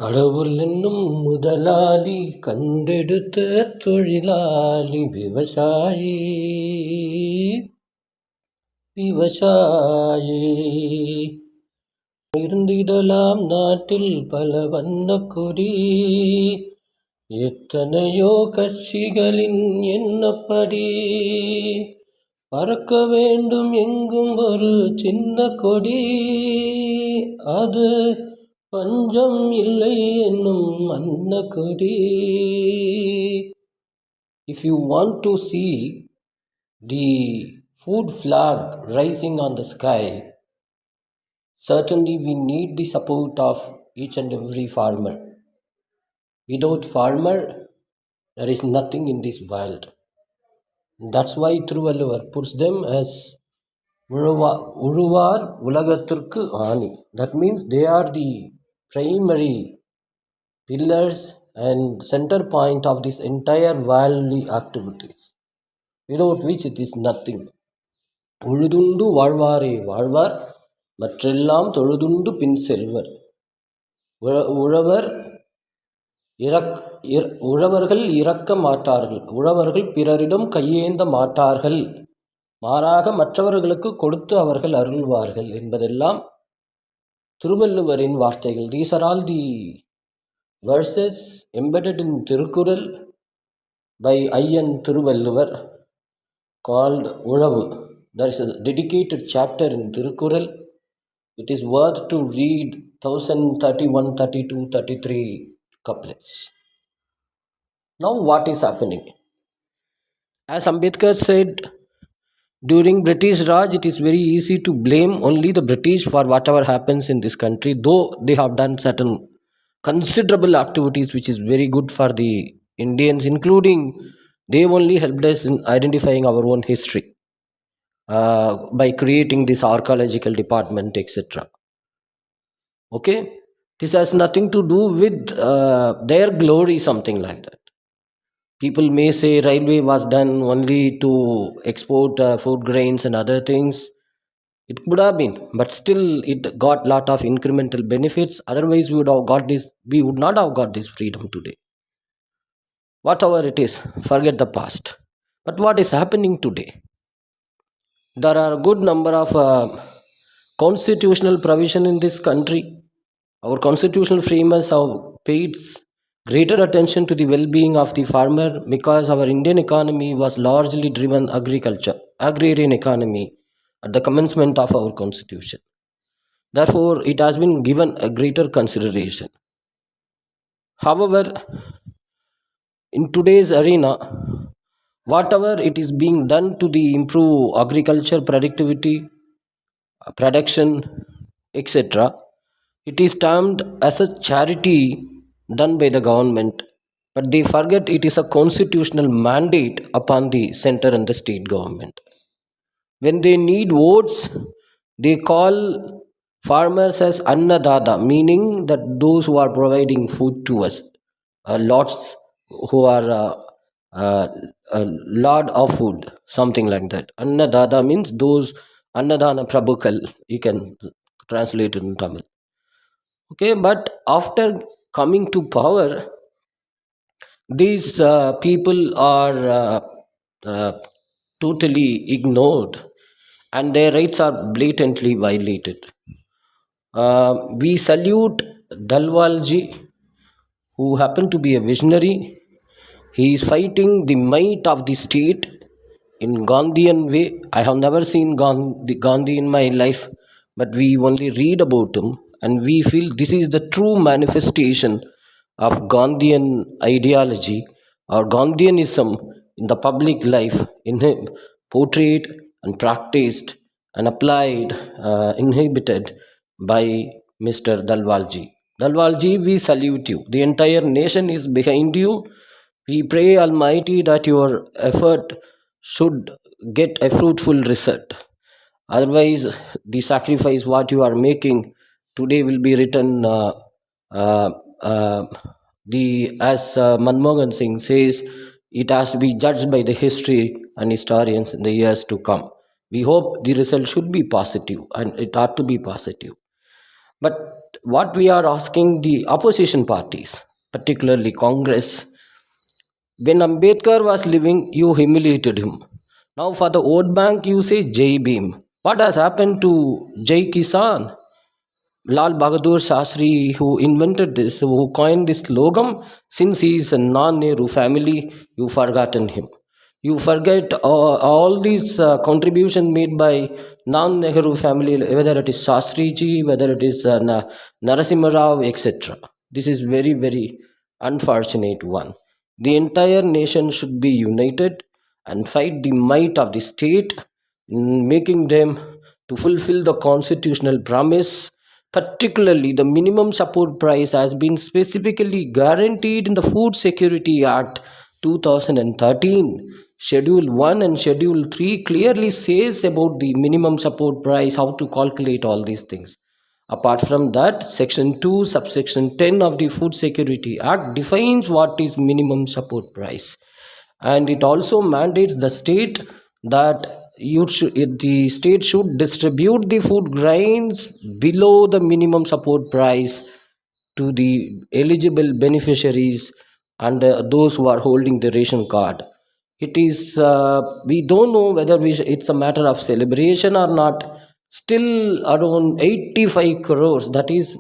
கடவுள் என்னும் முதலாளி கண்டெடுத்த தொழிலாளி விவசாயி விவசாயி இருந்திடலாம் நாட்டில் பல வண்ணக் கொடி, எத்தனையோ கட்சிகளின் எண்ணப்படி பறக்க வேண்டும் எங்கும் ஒரு சின்ன கொடி, அது பஞ்சம் இல்லை என்னும் அன்ன கொடி. If you want to see the food flag rising on the sky, certainly we need the support of each and every farmer. Without farmer, there is nothing in this world. That's why tiruvalluvar puts them as uruvar ulagathirku aani. That means they are the primary pillars and center point of this entire worldly activities, without which it is nothing. உழுதுண்டு வாழ்வாரே வாழ்வார், மற்றெல்லாம் தொழுதுண்டு பின் செல்வர். உழவர்கள் இறக்க மாட்டார்கள், உழவர்கள் பிறரிடம் கையேந்த மாட்டார்கள், மாறாக மற்றவர்களுக்கு கொடுத்து அவர்கள் அருள்வார்கள் என்பதெல்லாம் திருவள்ளுவரின் வார்த்தைகள். These are all the verses embedded in Tirukkural by I.N. Tiruvalluvar called Ulavu. There is a dedicated chapter in Tirukkural. It is worth to read 1031, 32, 33 couplets. Now what is happening? As Ambedkar said, during British Raj, it is very easy to blame only the British for whatever happens in this country, though they have done certain considerable activities which is very good for the Indians, including they only helped us in identifying our own history by creating this archaeological department, etc. Okay, this has nothing to do with their glory, something like that. People may say railway was done only to export food grains and other things. It could have been, but still it got lot of incremental benefits. Otherwise we would not have got this freedom today. Whatever it is, forget the past. But what is happening today? There are a good number of constitutional provision in this country. Our constitutional framers have paid greater attention to the well-being of the farmer, because our Indian economy was largely driven agrarian economy at the commencement of our constitution. Therefore, it has been given a greater consideration. However, in today's arena, whatever it is being done to the improve agriculture productivity, production, etc., it is termed as a charity done by the government, but they forget it is a constitutional mandate upon the center and the state government. When they need votes, they call farmers as Annadada, meaning that those who are providing food to us, lots who are lord of food, something like that. Annadada means those, Annadana Prabhukal, you can translate it in Tamil. Okay, but after coming to power, these people are totally ignored and their rights are blatantly violated. We salute Dallewal ji, who happened to be a visionary. He is fighting the might of the state in Gandhian way. I have never seen Gandhi in my life, but we only read about him and we feel this is the true manifestation of Gandhian ideology or Gandhianism in the public life, in him portrayed and practiced and applied, inhibited by Mr. Dallewal. Dallewal, we salute you. The entire nation is behind you. We pray Almighty that your effort should get a fruitful result. Otherwise, the sacrifice what you are making today will be written, as Manmohan Singh says, it has to be judged by the history and historians in the years to come. We hope the result should be positive, and it ought to be positive. But what we are asking the opposition parties, particularly Congress, when Ambedkar was living, you humiliated him. Now, for the vote bank, you say Jai Bhim. What has happened to Jai Kisan? Lal Bahadur Shastri, who invented this, who coined this slogan, since he is a non-Nehru family, you forgotten him. You forget all these contribution made by non-Nehru family, whether it is Shastriji, whether it is Narasimha Rao, etc. This is very, very unfortunate one. The entire nation should be united and fight the might of the state, making them to fulfill the constitutional promise. Particularly, the minimum support price has been specifically guaranteed in the Food Security Act 2013. Schedule 1 and Schedule 3 clearly says about the minimum support price, how to calculate all these things. Apart from that, Section 2, Subsection 10 of the Food Security Act defines what is minimum support price, and it also mandates the state that the state should distribute the food grains below the minimum support price to the eligible beneficiaries and those who are holding the ration card. It is we don't know whether it's a matter of celebration or not. Still around 85 crores. That is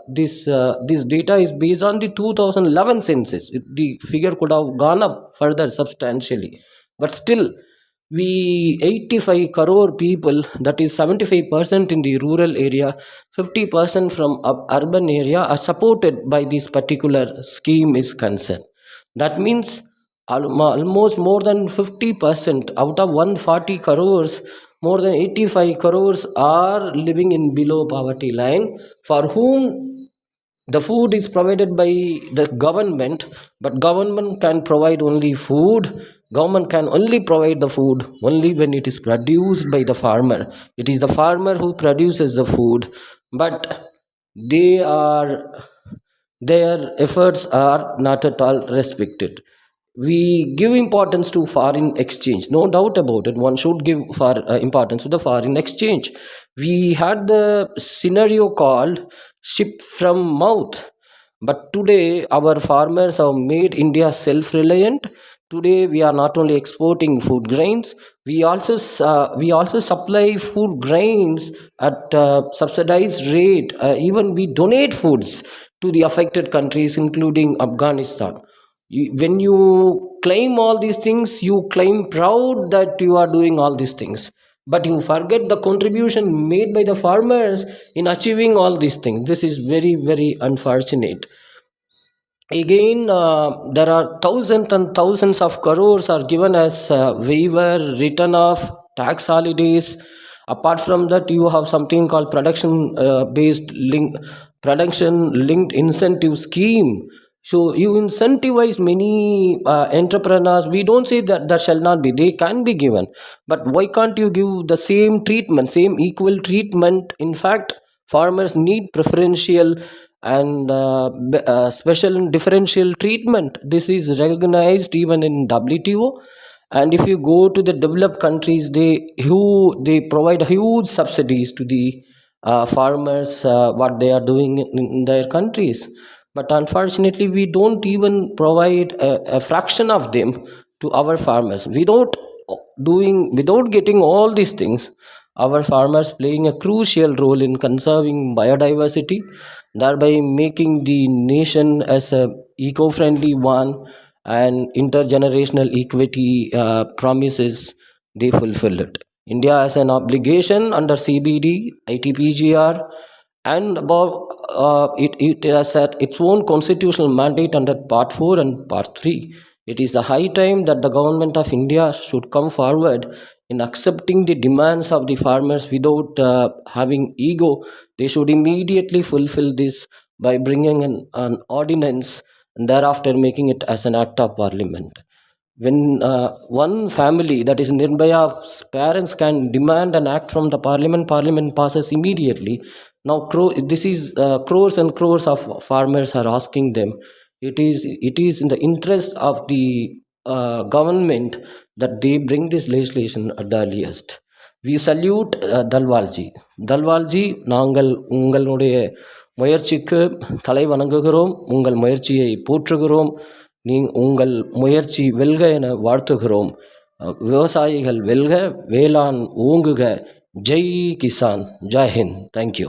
this data is based on the 2011 census. The figure could have gone up further substantially, but still we 85 crore people, that is 75% in the rural area, 50% from urban area, are supported by this particular scheme is concerned. That means almost more than 50% out of 140 crores, more than 85 crores are living in below poverty line, for whom the food is provided by the government, but government can provide only food. Government can only provide the food only when it is produced by the farmer. It is the farmer who produces the food, but they are their efforts are not at all respected. We give importance to foreign exchange, no doubt about it. One should give importance to the foreign exchange. We had the scenario called ship from mouth, but today our farmers have made India self reliant. Today we are not only exporting food grains, we also supply food grains at subsidized rate. Even we donate foods to the affected countries, including Afghanistan. When you claim all these things, you claim proud that you are doing all these things, but you forget the contribution made by the farmers in achieving all these things. This is very, very unfortunate. Again, there are thousands and thousands of crores are given as waiver, written off, tax holidays. Apart from that, you have something called production linked incentive scheme. So you incentivize many entrepreneurs. We don't say that that shall not be. They can be given, but why can't you give the same treatment, same equal treatment? In fact, farmers need preferential and special and differential treatment. This is recognized even in WTO. And if you go to the developed countries, they provide huge subsidies to the farmers, what they are doing in their countries. But unfortunately, we don't even provide a fraction of them to our farmers. Without getting all these things, our farmers playing a crucial role in conserving biodiversity, thereby making the nation as a eco-friendly one, and intergenerational equity promises, they fulfill it. India has an obligation under CBD, ITPGR, and above it has set its own constitutional mandate under Part 4 and Part 3. It is the high time that the government of India should come forward in accepting the demands of the farmers without having ego. They should immediately fulfill this by bringing an ordinance and thereafter making it as an act of parliament. When one family, that is Nirbhaya's parents, can demand an act from the parliament passes immediately. Now this is crores and crores of farmers are asking them. It is in the interest of the government that they bring this legislation at the earliest. We salute Talwalji. Talwalji, நாங்கள் உங்களுடைய முயற்சிக்கு தலை வணங்குகிறோம், உங்கள் முயற்சியை போற்றுகிறோம், உங்கள் முயற்சி வெல்க என வாழ்த்துகிறோம். விவசாயிகள் வெல்க, வேளாண் ஓங்குக. ஜெய் கிசான், ஜெய் ஹிந்த். தேங்க்யூ.